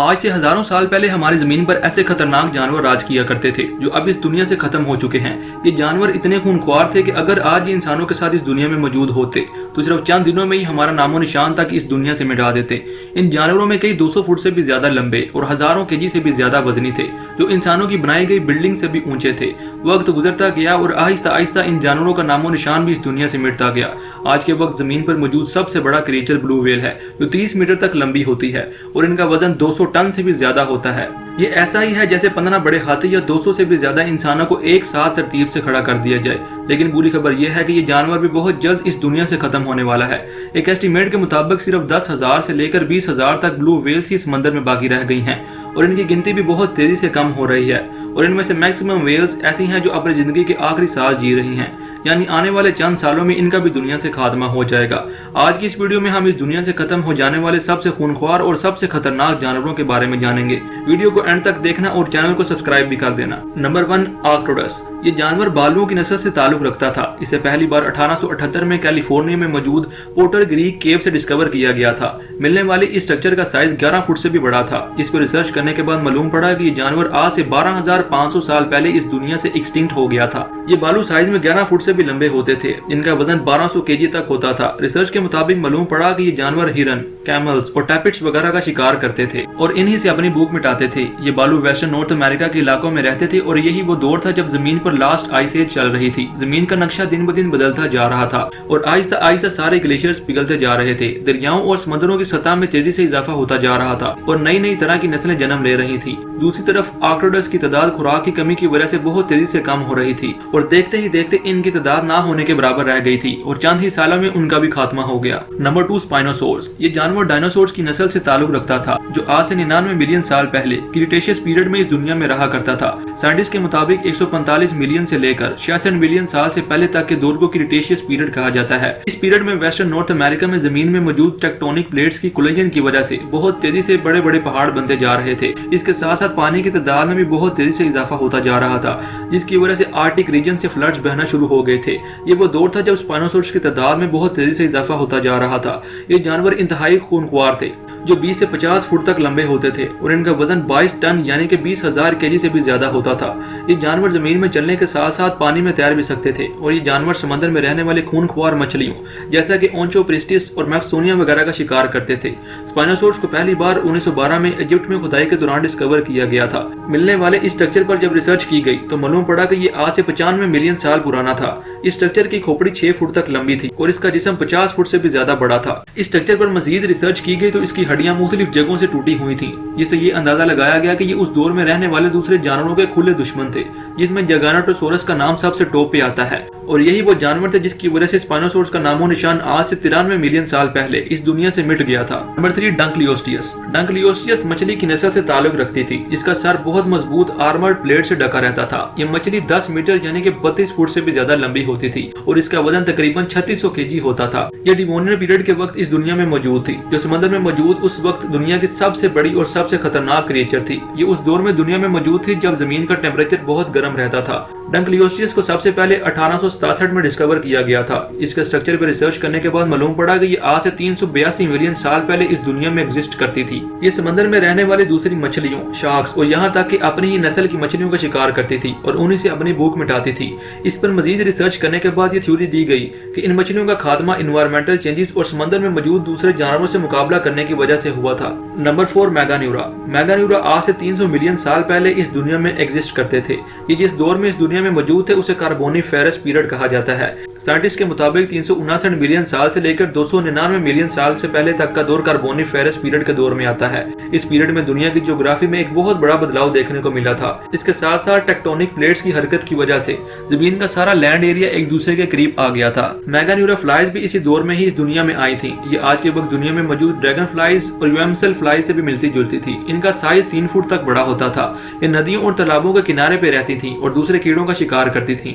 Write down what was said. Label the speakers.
Speaker 1: آج سے ہزاروں سال پہلے ہماری زمین پر ایسے خطرناک جانور راج کیا کرتے تھے جو اب اس دنیا سے ختم ہو چکے ہیں۔ یہ جانور اتنے خونخوار تھے کہ اگر آج یہ انسانوں کے ساتھ اس دنیا میں موجود ہوتے تو صرف چند دنوں میں ہی ہمارا نام و نشان تک اس دنیا سے مٹا دیتے۔ ان جانوروں میں کئی 200 فٹ سے بھی زیادہ لمبے اور ہزاروں کیجی سے بھی زیادہ وزنی تھے جو انسانوں کی بنائی گئی بلڈنگ سے بھی اونچے تھے۔ وقت گزرتا گیا اور آہستہ آہستہ ان جانوروں کا نام و نشان بھی اس دنیا سے مٹتا گیا۔ آج کے وقت زمین پر موجود سب سے بڑا کریچر بلو ویل ہے جو 30 میٹر تک لمبی ہوتی ہے اور ان کا وزن 200 ٹن سے بھی زیادہ ہوتا ہے۔ یہ ایسا ہی ہے جیسے 15 بڑے ہاتھی یا 200 سے بھی زیادہ انسانوں کو ایک ساتھ ترتیب سے کھڑا کر دیا جائے۔ لیکن بری خبر یہ ہے کہ یہ جانور بھی بہت جلد اس دنیا سے ختم ہونے والا ہے۔ ایک ایسٹیمیٹ کے مطابق صرف 10,000 سے لے کر 20,000 تک بلو ویلز ہی سمندر میں باقی رہ گئی ہیں اور ان کی گنتی بھی بہت تیزی سے کم ہو رہی ہے، اور ان میں سے میکسیمم ویلز ایسی ہیں جو اپنی زندگی کے آخری سال جی رہی ہیں، یعنی آنے والے چند سالوں میں ان کا بھی دنیا سے خاتمہ ہو جائے گا۔ آج کی اس ویڈیو میں ہم اس دنیا سے ختم ہو جانے والے سب سے خونخوار اور سب سے خطرناک جانوروں کے بارے میں جانیں گے۔ ویڈیو کو اینڈ تک دیکھنا اور چینل کو سبسکرائب بھی کر دینا۔ نمبر 1، آرکٹوڈس۔ یہ جانور بھالوؤں کی نسل سے تعلق رکھتا تھا۔ اسے پہلی بار 1878 میں کیلیفورنیا میں موجود پورٹر گریک کیو سے ڈسکور کیا گیا تھا۔ ملنے والی اس سٹرکچر کا سائز 11 فٹ سے بھی بڑا تھا، جس پر ریسرچ کرنے کے بعد معلوم پڑا کہ یہ جانور آج سے 12,500 سال پہلے اس دنیا سے ایکسٹنکٹ ہو گیا تھا۔ یہ بالو سائز میں 11 فٹ سے بھی لمبے ہوتے تھے، جن کا وزن 1200 کیجی تک ہوتا تھا۔ ریسرچ کے مطابق معلوم پڑا کہ یہ جانور ہرن، کیملز اور ٹیپٹس وغیرہ کا شکار کرتے تھے اور انہی سے اپنی بھوک مٹاتے تھے۔ یہ بالو ویسٹرن نارتھ امریکہ کے علاقوں میں رہتے تھے اور یہی وہ دور تھا جب زمین پر لاسٹ آئس ایج چل رہی تھی۔ زمین کا نقشہ دن بدن بدلتا جا رہا تھا اور آہستہ آہستہ سارے گلیشیئرز پگھلتے جا رہے تھے۔ دریاؤں اور سمندروں کی سطح میں تیزی سے اضافہ ہوتا جا رہا تھا اور نئی نئی طرح کی نسلیں جنم لے رہی تھی۔ دوسری طرف آرکٹوڈس کی تعداد خوراک کی کمی کی وجہ سے بہت تیزی سے کم ہو رہی تھی اور دیکھتے ہی دیکھتے ان کی تعداد نہ ہونے کے برابر رہ گئی تھی اور چند ہی سالوں میں ان کا بھی خاتمہ ہو گیا۔ نمبر 2، سپائنوسورس۔ یہ جانور ڈائنوسورس کی نسل سے تعلق رکھتا تھا جو آج سے 99 ملین سال پہلے کریٹیشیس پیریڈ میں اس دنیا میں رہا کرتا تھا۔ سائنٹسٹ کے مطابق 145 ملین سے لے کر 66 ملین سال سے پہلے تک کے دور کو کریٹیشیس پیریڈ کہا جاتا ہے۔ اس پیریڈ میں ویسٹرن نارتھ امریکہ میں زمین میں موجود ٹیکٹونک پلیٹس کی کولیجن کی وجہ سے بہت تیزی سے بڑے بڑے پہاڑ بنتے جا رہے تھے۔ اس کے ساتھ ساتھ پانی کی تعداد میں بھی بہت تیزی سے اضافہ ہوتا جا رہا تھا، جس کی وجہ سے آرکٹک ریجن سے فلڈز بہنا شروع ہو گئے تھے۔ یہ وہ دور تھا جب سپائنوسورس کی تعداد میں بہت تیزی سے اضافہ ہوتا جا رہا تھا۔ یہ جانور انتہائی خونخوار تھے جو 20 سے 50 فٹ تک لمبے ہوتے تھے اور ان کا وزن 22 ٹن یعنی کہ 20,000 کیجی سے بھی زیادہ ہوتا تھا۔ یہ جانور زمین میں چلنے کے ساتھ ساتھ پانی میں تیر بھی سکتے تھے اور یہ جانور سمندر میں رہنے والے خونخوار مچھلیوں جیسا کہ اونچو پریسٹس اور میفسونیا وغیرہ کا شکار کرتے تھے۔ سپائنوسورس کو پہلی بار 1912 میں ایجپٹ میں کھدائی کے دوران ڈسکور کیا گیا تھا۔ ملنے والے اس سٹرکچر پر جب ریسرچ کی گئی تو معلوم پڑا کہ یہ آج سے 95 ملین سال پرانا تھا۔ اس سٹرکچر کی کھوپڑی 6 فٹ تک لمبی تھی اور اس کا جسم 50 فٹ سے بھی زیادہ بڑا تھا۔ اس سٹرکچر پر مزید ریسرچ کی گئی تو اس کی ہڈیاں مختلف جگہوں سے ٹوٹی ہوئی تھیں، جس سے یہ اندازہ لگایا گیا کہ یہ اس دور میں رہنے والے دوسرے جانوروں کے کھلے دشمن تھے، جس میں جیگانوٹوسورس کا نام سب سے ٹاپ پہ آتا ہے اور یہی وہ جانور تھے جس کی وجہ سے سپائنوسورس کا نام و نشان آج سے 93 ملین سال پہلے اس دنیا سے مٹ گیا تھا۔ نمبر 3، ڈنکلیوسٹیس۔ ڈنکلیوسٹیس مچھلی کی نسل سے تعلق رکھتی تھی، جس کا سر بہت مضبوط آرمرڈ پلیٹ سے ڈھکا رہتا تھا۔ یہ مچھلی 10 میٹر یعنی کہ 32 فٹ سے بھی زیادہ لمبی ہوتی تھی اور اس کا وزن تقریباً 3600 کیجی ہوتا تھا۔ یہ ڈیوونین پیریڈ کے وقت اس دنیا میں موجود تھی جو سمندر میں موجود اس وقت دنیا کی سب سے بڑی اور سب سے خطرناک کریچر تھی۔ یہ اس دور میں دنیا میں موجود تھی جب زمین کا ٹیمپریچر بہت گرم رہتا تھا۔ ڈنکلیوسٹیس کو سب سے پہلے 1867 میں ڈسکور کیا گیا تھا۔ اس کے سٹرکچر پر ریسرچ کرنے کے بعد معلوم پڑا کہ یہ آج سے 382 ملین سال پہلے اس دنیا میں ایگزسٹ کرتی تھی۔ یہ سمندر میں رہنے والی دوسری مچھلیوں، شارکس اور یہاں تک کہ اپنی ہی نسل کی مچھلیوں کا شکار کرتی تھی اور انہی سے اپنی بھوک مٹاتی تھی۔ اس پر مزید ریسرچ کرنے کے بعد یہ تھیوری دی گئی کہ ان مچھلیوں کا خاتمہ انوائرمنٹل چینجز اور سمندر میں موجود دوسرے جانوروں سے مقابلہ کرنے کی وجہ سے ہوا تھا۔ نمبر 4، میگانیورا۔ میگانیورا آج سے 300 ملین سال پہلے اس دنیا میں ایگزسٹ کرتے تھے۔ یہ جس دور میں اس دنیا میں موجود تھے اسے کاربونی فیرس پیریڈ کہا جاتا ہے۔ سائنٹسٹ کے مطابق 359 ملین سال سے لے کر 299 ملین سال سے پہلے تک کا دور کاربونی فیرس پیریڈ کے دور میں آتا ہے۔ اس پیریڈ میں دنیا کی جغرافی میں ایک بہت بڑا بدلاؤ دیکھنے کو ملا تھا۔ اس کے ساتھ ساتھ ٹیکٹونک پلیٹس کی حرکت کی وجہ سے زمین کا سارا لینڈ ایریا ایک دوسرے کے قریب آ گیا تھا۔ میگانیورا فلائز بھی اسی دور میں ہی اس دنیا میں آئی تھیں۔ یہ آج کے وقت دنیا میں موجود ڈریگن فلائز اور یومسل فلائز سے بھی ملتی جلتی تھی۔ ان کا سائز 3 فٹ تک بڑا ہوتا تھا۔ یہ ندیوں اور تالابوں کے کنارے پہ رہتی تھیں اور دوسرے کیڑوں کا شکار کرتی تھیں۔